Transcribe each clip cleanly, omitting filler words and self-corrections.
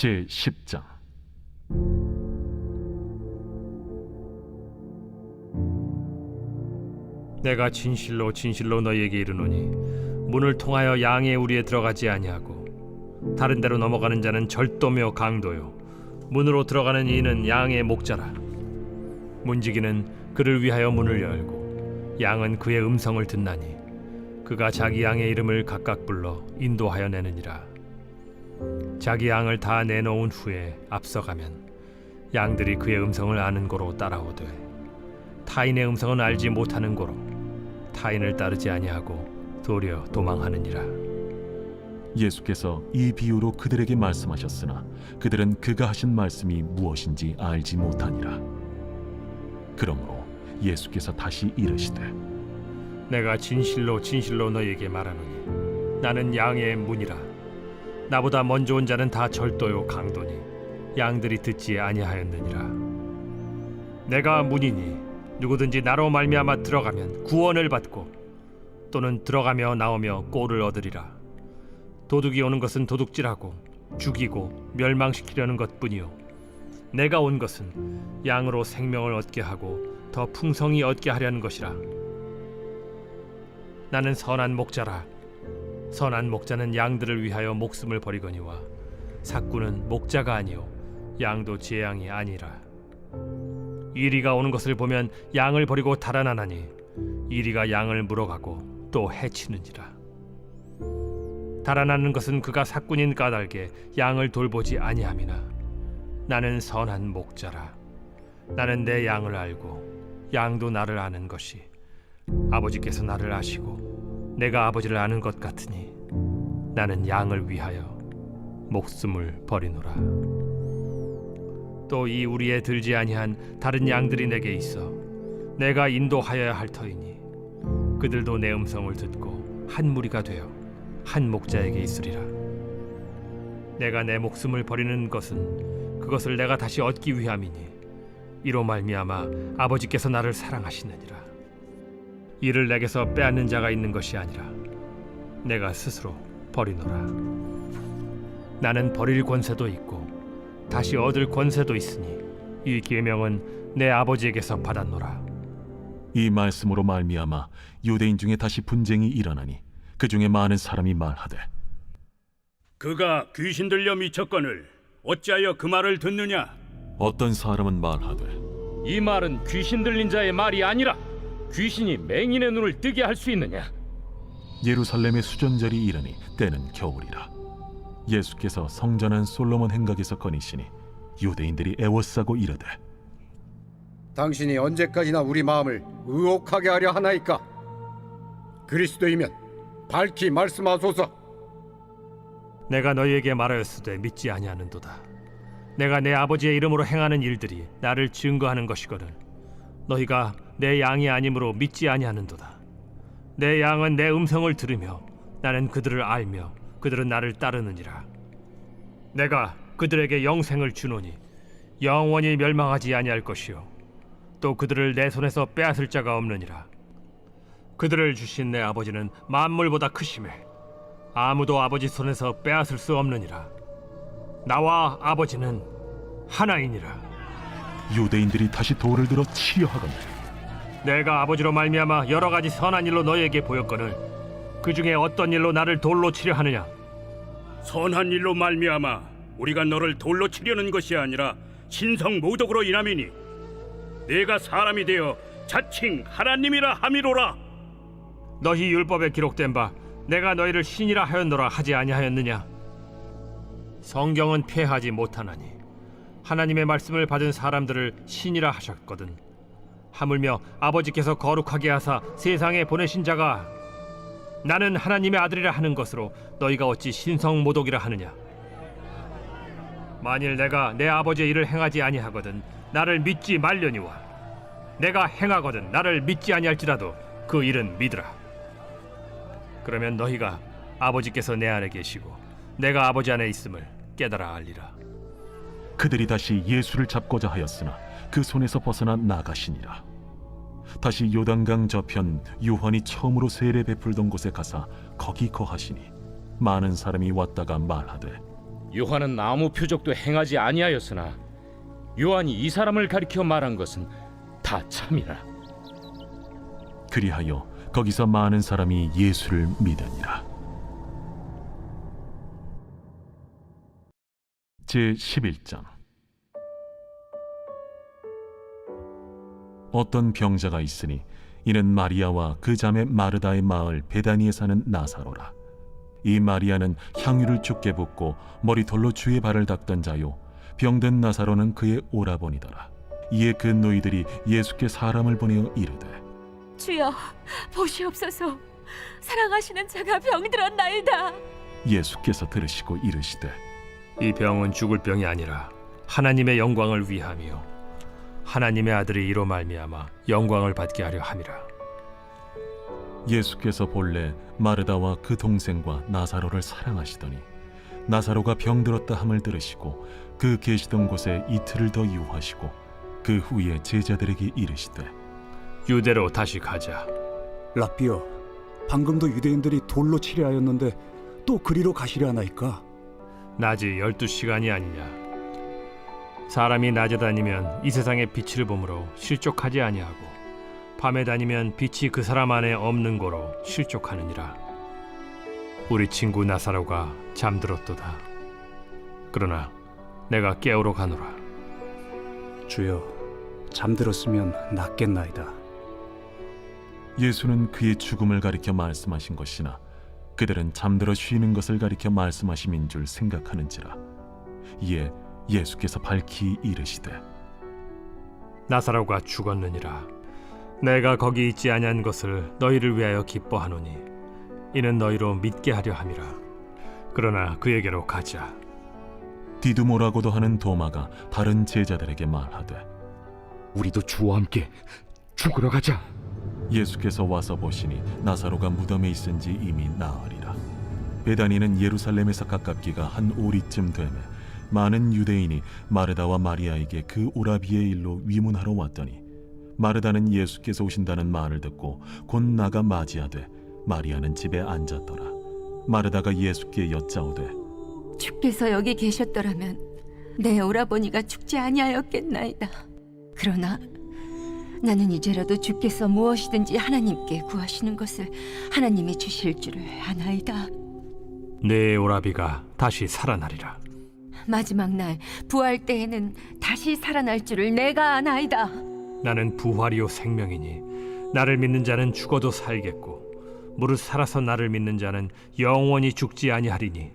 제10장. 내가 진실로 진실로 너희에게 이르노니 문을 통하여 양의 우리에 들어가지 아니하고 다른 데로 넘어가는 자는 절도며 강도요 문으로 들어가는 이는 양의 목자라. 문지기는 그를 위하여 문을 열고 양은 그의 음성을 듣나니 그가 자기 양의 이름을 각각 불러 인도하여 내느니라. 자기 양을 다 내놓은 후에 앞서가면 양들이 그의 음성을 아는 고로 따라오되 타인의 음성은 알지 못하는 고로 타인을 따르지 아니하고 도리어 도망하느니라. 예수께서 이 비유로 그들에게 말씀하셨으나 그들은 그가 하신 말씀이 무엇인지 알지 못하니라. 그러므로 예수께서 다시 이르시되 내가 진실로 진실로 너희에게 말하노니 나는 양의 문이라. 나보다 먼저 온 자는 다 절도요 강도니 양들이 듣지 아니하였느니라. 내가 문이니 누구든지 나로 말미암아 들어가면 구원을 받고 또는 들어가며 나오며 꼴을 얻으리라. 도둑이 오는 것은 도둑질하고 죽이고 멸망시키려는 것뿐이요 내가 온 것은 양으로 생명을 얻게 하고 더 풍성히 얻게 하려는 것이라. 나는 선한 목자라. 선한 목자는 양들을 위하여 목숨을 버리거니와 삭구는 목자가 아니요 양도 제 양이 아니라. 이리가 오는 것을 보면 양을 버리고 달아나나니 이리가 양을 물어가고 또 해치느니라. 달아나는 것은 그가 삭군인 까닭에 양을 돌보지 아니함이나 나는 선한 목자라. 나는 내 양을 알고 양도 나를 아는 것이 아버지께서 나를 아시고 내가 아버지를 아는 것 같으니 나는 양을 위하여 목숨을 버리노라. 또 이 우리에 들지 아니한 다른 양들이 내게 있어 내가 인도하여야 할 터이니 그들도 내 음성을 듣고 한 무리가 되어 한 목자에게 있으리라. 내가 내 목숨을 버리는 것은 그것을 내가 다시 얻기 위함이니 이로 말미암아 아버지께서 나를 사랑하시느니라. 이를 내게서 빼앗는 자가 있는 것이 아니라 내가 스스로 버리노라. 나는 버릴 권세도 있고 다시 얻을 권세도 있으니 이 계명은 내 아버지에게서 받았노라. 이 말씀으로 말미암아 유대인 중에 다시 분쟁이 일어나니 그 중에 많은 사람이 말하되 그가 귀신 들려 미쳤거늘 어찌하여 그 말을 듣느냐? 어떤 사람은 말하되 이 말은 귀신 들린 자의 말이 아니라 귀신이 맹인의 눈을 뜨게 할 수 있느냐? 예루살렘의 수전절이 이르니 때는 겨울이라. 예수께서 성전한 솔로몬 행각에서 거니시니 유대인들이 애워싸고 이르되 당신이 언제까지나 우리 마음을 의혹하게 하려 하나이까? 그리스도이면 밝히 말씀하소서. 내가 너희에게 말하였으되 믿지 아니하는도다. 내가 내 아버지의 이름으로 행하는 일들이 나를 증거하는 것이거든 너희가 내 양이 아니므로 믿지 아니하는도다. 내 양은 내 음성을 들으며 나는 그들을 알며 그들은 나를 따르느니라. 내가 그들에게 영생을 주노니 영원히 멸망하지 아니할 것이요 또 그들을 내 손에서 빼앗을 자가 없느니라. 그들을 주신 내 아버지는 만물보다 크심에 아무도 아버지 손에서 빼앗을 수 없느니라. 나와 아버지는 하나이니라. 유대인들이 다시 돌을 들어 치려 하거늘 내가 아버지로 말미암아 여러 가지 선한 일로 너희에게 보였거늘 그 중에 어떤 일로 나를 돌로 치려 하느냐? 선한 일로 말미암아 우리가 너를 돌로 치려는 것이 아니라 신성 모독으로 인함이니 내가 사람이 되어 자칭 하나님이라 함이로라. 너희 율법에 기록된 바 내가 너희를 신이라 하였노라 하지 아니하였느냐? 성경은 폐하지 못하나니 하나님의 말씀을 받은 사람들을 신이라 하셨거든 하물며 아버지께서 거룩하게 하사 세상에 보내신 자가 나는 하나님의 아들이라 하는 것으로 너희가 어찌 신성 모독이라 하느냐? 만일 내가 내 아버지의 일을 행하지 아니하거든 나를 믿지 말려니와 내가 행하거든 나를 믿지 아니할지라도 그 일은 믿으라. 그러면 너희가 아버지께서 내 안에 계시고 내가 아버지 안에 있음을 깨달아 알리라. 그들이 다시 예수를 잡고자 하였으나 그 손에서 벗어나 나가시니라. 다시 요단강 저편 요한이 처음으로 세례 베풀던 곳에 가사 거기 거하시니 많은 사람이 왔다가 말하되 요한은 아무 표적도 행하지 아니하였으나 요한이 이 사람을 가리켜 말한 것은 다 참이라. 그리하여 거기서 많은 사람이 예수를 믿으니라. 제 11장. 어떤 병자가 있으니 이는 마리아와 그 자매 마르다의 마을 베다니에 사는 나사로라. 이 마리아는 향유를 죽게 붓고 머리털로 주의 발을 닦던 자요, 병든 나사로는 그의 오라버니더라. 이에 그 노이들이 예수께 사람을 보내어 이르되, 주여, 보시옵소서. 사랑하시는 자가 병들었나이다. 예수께서 들으시고 이르시되, 이 병은 죽을 병이 아니라 하나님의 영광을 위함이요 하나님의 아들이 이로 말미암아 영광을 받게 하려 함이라. 예수께서 본래 마르다와 그 동생과 나사로를 사랑하시더니 나사로가 병들었다 함을 들으시고 그 계시던 곳에 이틀을 더 유하시고 그 후에 제자들에게 이르시되, 유대로 다시 가자. 라삐여, 방금도 유대인들이 돌로 치려 하였는데 또 그리로 가시려 하나이까? 낮이 12시간이 아니냐. 사람이 낮에 다니면 이 세상의 빛을 보므로 실족하지 아니하고 밤에 다니면 빛이 그 사람 안에 없는 고로 실족하느니라. 우리 친구 나사로가 잠들었도다. 그러나 내가 깨우러 가노라. 주여, 잠들었으면 낫겠나이다. 예수는 그의 죽음을 가리켜 말씀하신 것이나 그들은 잠들어 쉬는 것을 가리켜 말씀하심인 줄 생각하는지라. 이에 예수께서 밝히 이르시되, 나사로가 죽었느니라. 내가 거기 있지 아니한 것을 너희를 위하여 기뻐하노니 이는 너희로 믿게 하려 함이라. 그러나 그에게로 가자. 디두모라고도 하는 도마가 다른 제자들에게 말하되, 우리도 주와 함께 죽으러 가자. 예수께서 와서 보시니 나사로가 무덤에 있은지 이미 나으리라. 베다니는 예루살렘에서 가깝기가 한 오리쯤 되매 많은 유대인이 마르다와 마리아에게 그 오라비의 일로 위문하러 왔더니 마르다는 예수께서 오신다는 말을 듣고 곧 나가 맞이하되 마리아는 집에 앉았더라. 마르다가 예수께 여짜오되, 주께서 여기 계셨더라면 내 오라버니가 죽지 아니하였겠나이다. 그러나 나는 이제라도 주께서 무엇이든지 하나님께 구하시는 것을 하나님이 주실 줄을 아나이다. 내 오라비가 다시 살아나리라. 마지막 날 부활 때에는 다시 살아날 줄을 내가 아나이다. 나는 부활이요 생명이니 나를 믿는 자는 죽어도 살겠고 무릇 살아서 나를 믿는 자는 영원히 죽지 아니하리니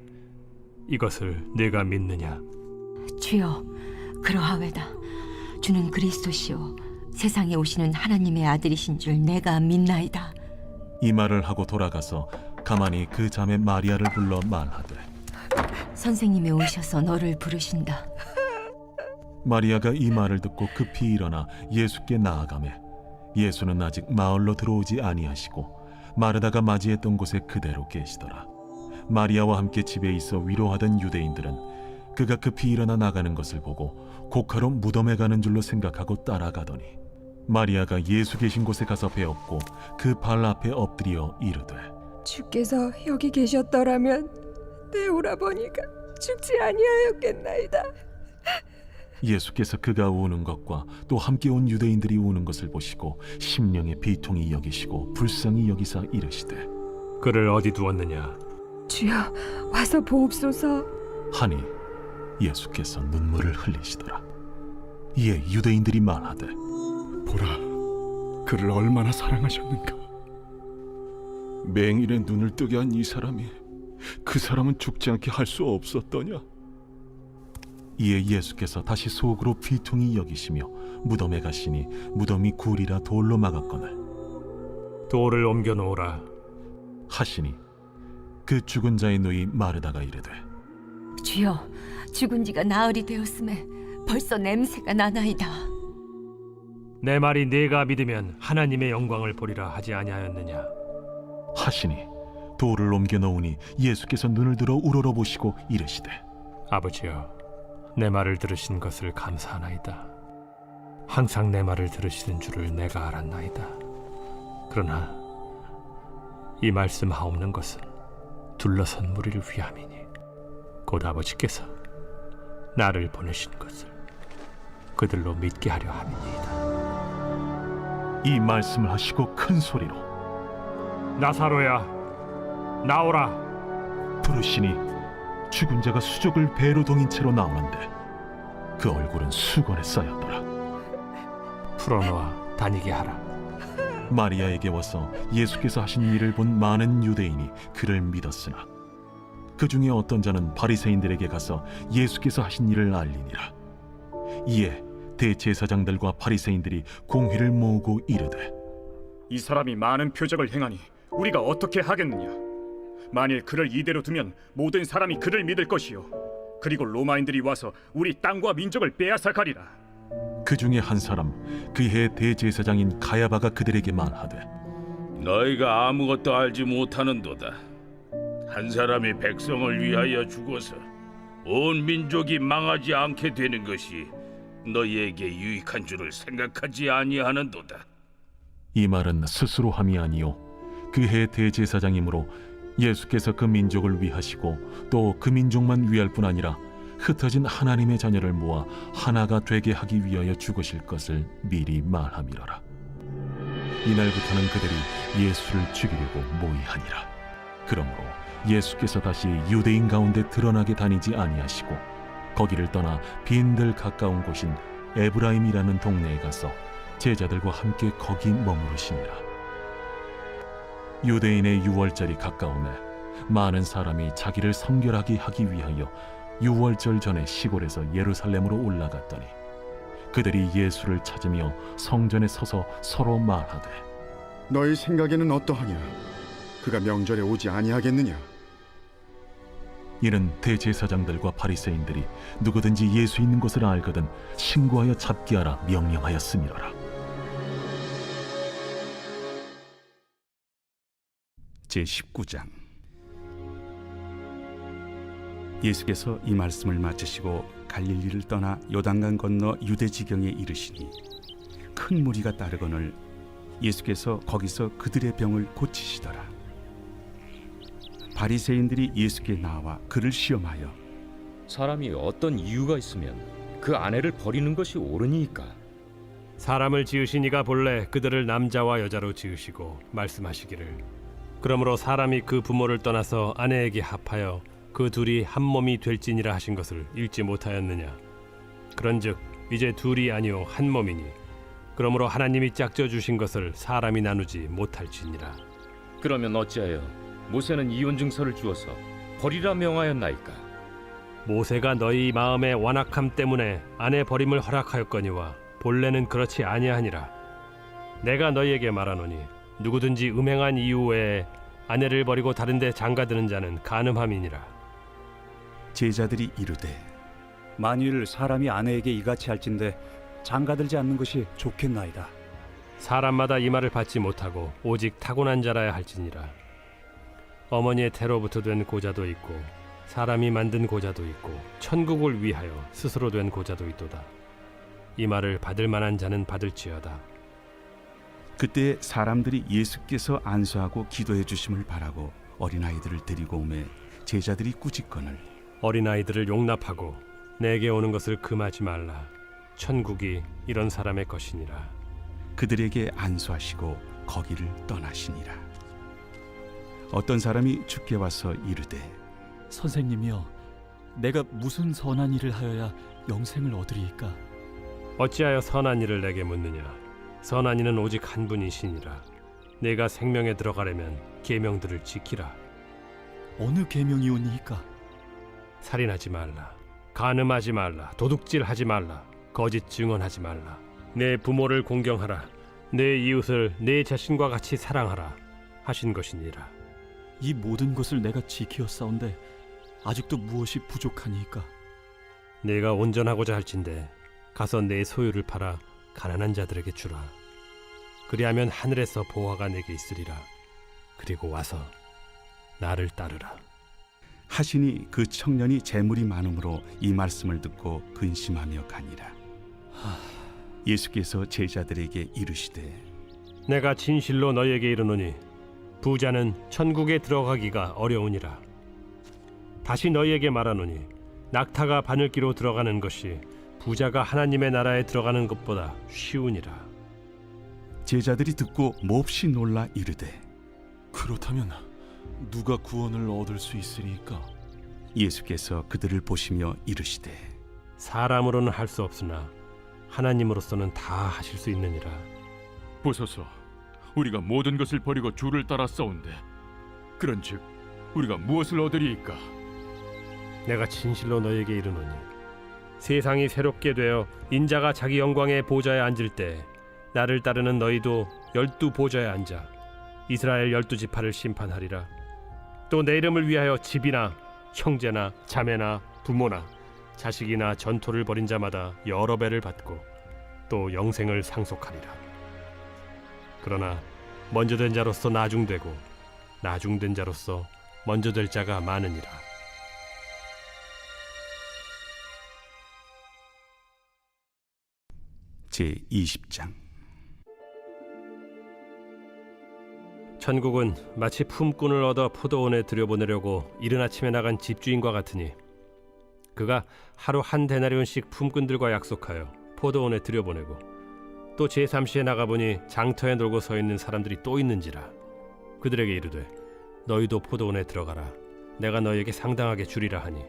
이것을 내가 믿느냐? 주여, 그러하외다. 주는 그리스도시요 세상에 오시는 하나님의 아들이신 줄 내가 믿나이다. 이 말을 하고 돌아가서 가만히 그 자매 마리아를 불러 말하되, 선생님이 오셔서 너를 부르신다. 마리아가 이 말을 듣고 급히 일어나 예수께 나아가매 예수는 아직 마을로 들어오지 아니하시고 마르다가 맞이했던 곳에 그대로 계시더라. 마리아와 함께 집에 있어 위로하던 유대인들은 그가 급히 일어나 나가는 것을 보고 곡하러 무덤에 가는 줄로 생각하고 따라가더니 마리아가 예수 계신 곳에 가서 배웠고 그 발 앞에 엎드려 이르되, 주께서 여기 계셨더라면 내 오라버니가 죽지 아니하였겠나이다. 예수께서 그가 우는 것과 또 함께 온 유대인들이 우는 것을 보시고 심령의 비통이 여기시고 불쌍히 여기사 이르시되, 그를 어디 두었느냐? 주여, 와서 보옵소서. 하니 예수께서 눈물을 흘리시더라. 이에 유대인들이 말하되, 보라, 그를 얼마나 사랑하셨는가. 맹인의 눈을 뜨게 한 이 사람이 그 사람은 죽지 않게 할 수 없었더냐? 이에 예수께서 다시 속으로 비통히 여기시며 무덤에 가시니 무덤이 굴이라 돌로 막았거늘 돌을 옮겨 놓으라 하시니 그 죽은 자의 누이 마르다가 이르되, 주여, 죽은 지가 나흘이 되었음에 벌써 냄새가 나나이다. 내 말이 네가 믿으면 하나님의 영광을 보리라 하지 아니하였느냐? 하시니 돌을 옮겨 놓으니 예수께서 눈을 들어 우러러보시고 이르시되, 아버지여, 내 말을 들으신 것을 감사하나이다. 항상 내 말을 들으시는 줄을 내가 알았나이다. 그러나 이 말씀하옵는 것은 둘러선 무리를 위함이니 곧 아버지께서 나를 보내신 것을 그들로 믿게 하려 함이니이다. 이 말씀을 하시고 큰 소리로 나사로야, 나오라. 부르시니 죽은 자가 수족을 배로 동인 채로 나오는데 그 얼굴은 수건에 쌓였더라. 풀어놓아 다니게 하라. 마리아에게 와서 예수께서 하신 일을 본 많은 유대인이 그를 믿었으나 그 중에 어떤 자는 바리새인들에게 가서 예수께서 하신 일을 알리니라. 이에 대제사장들과 바리새인들이 공회를 모으고 이르되 이 사람이 많은 표적을 행하니 우리가 어떻게 하겠느냐? 만일 그를 이대로 두면 모든 사람이 그를 믿을 것이요, 그리고 로마인들이 와서 우리 땅과 민족을 빼앗아 가리라. 그 중에 한 사람 그 해 대제사장인 가야바가 그들에게 말하되 너희가 아무것도 알지 못하는도다. 한 사람이 백성을 위하여 죽어서 온 민족이 망하지 않게 되는 것이 너희에게 유익한 줄을 생각하지 아니하는도다. 이 말은 스스로 함이 아니요 그 해 대제사장이므로 예수께서 그 민족을 위하시고 또 그 민족만 위할 뿐 아니라 흩어진 하나님의 자녀를 모아 하나가 되게 하기 위하여 죽으실 것을 미리 말함이로라. 이날부터는 그들이 예수를 죽이려고 모의하니라. 그러므로 예수께서 다시 유대인 가운데 드러나게 다니지 아니하시고 거기를 떠나 빈들 가까운 곳인 에브라임이라는 동네에 가서 제자들과 함께 거기 머무르시니라. 유대인의 유월절이 가까우매 많은 사람이 자기를 성결하게 하기 위하여 유월절 전에 시골에서 예루살렘으로 올라갔더니 그들이 예수를 찾으며 성전에 서서 서로 말하되 너희 생각에는 어떠하냐? 그가 명절에 오지 아니하겠느냐? 이는 대제사장들과 바리새인들이 누구든지 예수 있는 곳을 알거든 신고하여 잡게 하라 명령하였음이로라. 제19장. 예수께서 이 말씀을 마치시고 갈릴리를 떠나 요단강 건너 유대 지경에 이르시니 큰 무리가 따르거늘 예수께서 거기서 그들의 병을 고치시더라. 바리새인들이 예수께 나와 그를 시험하여 사람이 어떤 이유가 있으면 그 아내를 버리는 것이 옳으니까? 사람을 지으신 이가 본래 그들을 남자와 여자로 지으시고 말씀하시기를 그러므로 사람이 그 부모를 떠나서 아내에게 합하여 그 둘이 한 몸이 될지니라 하신 것을 읽지 못하였느냐? 그런즉 이제 둘이 아니요 한 몸이니 그러므로 하나님이 짝져 주신 것을 사람이 나누지 못할지니라. 그러면 어찌하여 모세는 이혼 증서를 주어서 버리라 명하였나이까? 모세가 너희 마음의 완악함 때문에 아내 버림을 허락하였거니와 본래는 그렇지 아니하니라. 내가 너희에게 말하노니 누구든지 음행한 이유 외에 아내를 버리고 다른 데 장가드는 자는 간음함이니라. 제자들이 이르되 만일 사람이 아내에게 이같이 할진대 장가들지 않는 것이 좋겠나이다. 사람마다 이 말을 받지 못하고 오직 타고난 자라야 할지니라. 어머니의 태로부터 된 고자도 있고 사람이 만든 고자도 있고 천국을 위하여 스스로 된 고자도 있도다. 이 말을 받을 만한 자는 받을지어다. 그때 사람들이 예수께서 안수하고 기도해 주심을 바라고 어린아이들을 데리고 오매 제자들이 꾸짖거늘 어린아이들을 용납하고 내게 오는 것을 금하지 말라. 천국이 이런 사람의 것이니라. 그들에게 안수하시고 거기를 떠나시니라. 어떤 사람이 주께 와서 이르되 선생님이여, 내가 무슨 선한 일을 하여야 영생을 얻으리이까? 어찌하여 선한 일을 내게 묻느냐? 선한 이는 오직 한 분이시니라. 내가 생명에 들어가려면 계명들을 지키라. 어느 계명이오니이까? 살인하지 말라, 간음하지 말라, 도둑질하지 말라, 거짓 증언하지 말라, 내 부모를 공경하라, 내 이웃을 내 자신과 같이 사랑하라 하신 것이니라. 이 모든 것을 내가 지키었사온데 아직도 무엇이 부족하니이까? 내가 온전하고자 할진대 가서 내 소유를 팔아 가난한 자들에게 주라. 그리하면 하늘에서 보화가 내게 있으리라. 그리고 와서 나를 따르라. 하시니 그 청년이 재물이 많음으로 이 말씀을 듣고 근심하며 가니라. 예수께서 제자들에게 이르시되 내가 진실로 너희에게 이르노니 부자는 천국에 들어가기가 어려우니라. 다시 너희에게 말하노니 낙타가 바늘기로 들어가는 것이 부자가 하나님의 나라에 들어가는 것보다 쉬우니라. 제자들이 듣고 몹시 놀라 이르되 그렇다면 누가 구원을 얻을 수 있으리까? 예수께서 그들을 보시며 이르시되 사람으로는 할 수 없으나 하나님으로서는 다 하실 수 있느니라. 보소서, 우리가 모든 것을 버리고 주를 따라 싸운데 그런즉 우리가 무엇을 얻으리이까? 내가 진실로 너에게 이르노니 세상이 새롭게 되어 인자가 자기 영광의 보좌에 앉을 때 나를 따르는 너희도 12 보좌에 앉아 이스라엘 12지파를 심판하리라. 또 내 이름을 위하여 집이나 형제나 자매나 부모나 자식이나 전토를 벌인 자마다 여러 배를 받고 또 영생을 상속하리라. 그러나 먼저 된 자로서 나중되고 나중된 자로서 먼저 될 자가 많으니라. 제20장 천국은 마치 품꾼을 얻어 포도원에 들여보내려고 이른 아침에 나간 집주인과 같으니 그가 하루 한 데나리온씩 품꾼들과 약속하여 포도원에 들여보내고 또 제3시에 나가보니 장터에 놀고 서 있는 사람들이 또 있는지라. 그들에게 이르되 너희도 포도원에 들어가라. 내가 너희에게 상당하게 주리라 하니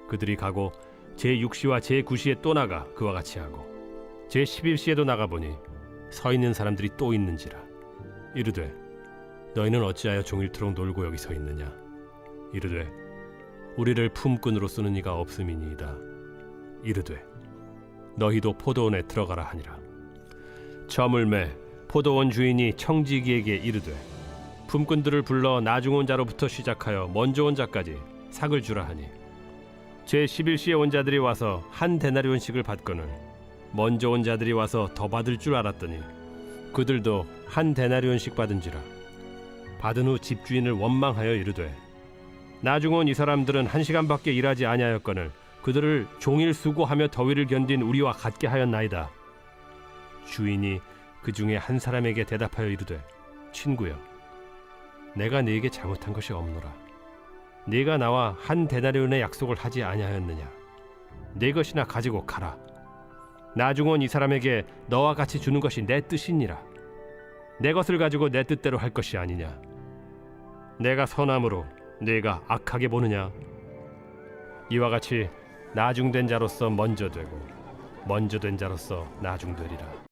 그들이 가고 제6시와 제9시에 또 나가 그와 같이 하고 제11시에도 나가보니 서 있는 사람들이 또 있는지라. 이르되 너희는 어찌하여 종일토록 놀고 여기 서 있느냐. 이르되 우리를 품꾼으로 쓰는 이가 없음이니이다. 이르되 너희도 포도원에 들어가라 하니라. 저물매 포도원 주인이 청지기에게 이르되 품꾼들을 불러 나중 온 자로부터 시작하여 먼저 온 자까지 삭을 주라 하니 제11시에 온 자들이 와서 한 데나리온씩을 받거늘 먼저 온 자들이 와서 더 받을 줄 알았더니 그들도 한 데나리온씩 받은지라. 받은 후 집주인을 원망하여 이르되 나중 온 이 사람들은 1시간밖에 일하지 아니하였거늘 그들을 종일 수고하며 더위를 견딘 우리와 같게 하였나이다. 주인이 그 중에 한 사람에게 대답하여 이르되 친구여, 내가 네게 잘못한 것이 없노라. 네가 나와 한 데나리온의 약속을 하지 아니하였느냐. 네 것이나 가지고 가라. 나중 온 이 사람에게 너와 같이 주는 것이 내 뜻이니라. 내 것을 가지고 내 뜻대로 할 것이 아니냐. 내가 선함으로 네가 악하게 보느냐. 이와 같이 나중된 자로서 먼저 되고 먼저 된 자로서 나중되리라.